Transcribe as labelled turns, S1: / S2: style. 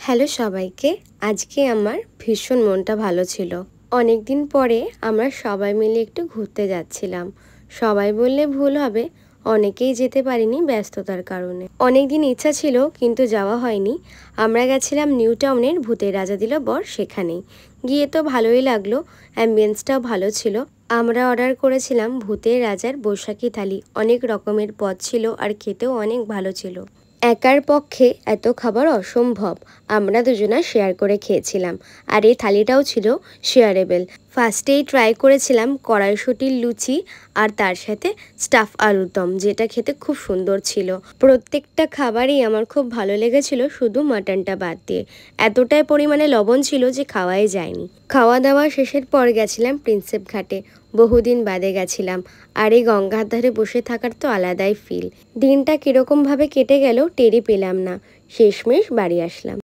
S1: Hello সবাইকে। আজকে আমার ভীষণ মনটা ভালো ছিল। অনেক দিন পরে আমরা সবাই মিলে একটু ঘুরতে যাচ্ছিলাম। সবাই বললে ভুল হবে, অনেকেই যেতে পারিনি ব্যস্ততার কারণে। অনেক দিন ইচ্ছা ছিল কিন্তু যাওয়া হয়নি। আমরা গেছিলাম নিউ টাউনের ভূতের রাজা দিল বর, সেখানেই গিয়ে তো ভালোই লাগলো। অ্যাম্বিয়েন্সটাও ভালো ছিল। আমরা অর্ডার করেছিলাম ভূতের রাজার বৈশাখী থালি। অনেক রকমের পদ ছিল আর খেতেও অনেক ভালো ছিল। একার পক্ষে এত খাবার অসম্ভব। আমরা দুজনা শেয়ার করে খেয়েছিলাম, আর এই থালিটাও ছিল শেয়ারেবল। ফার্স্টেই ট্রাই করেছিলাম কড়াইশুঁটির লুচি আর তার সাথে স্টাফ আলুর দম, যেটা খেতে খুব সুন্দর ছিল। প্রত্যেকটা খাবারই আমার খুব ভালো লেগেছিল, শুধু মাটনটা বাদ দিয়ে। এতটাই পরিমাণে লবণ ছিল যে খাওয়াই যায়নি। খাওয়া দাওয়া শেষের পর গেছিলাম প্রিন্সেপ ঘাটে। বহুদিন বাদে গেছিলাম, আর এই গঙ্গার ধারে বসে থাকার তো আলাদাই ফিল। দিনটা কীরকমভাবে কেটে গেল টেরই পেলাম না। শেষমেশ বাড়ি আসলাম।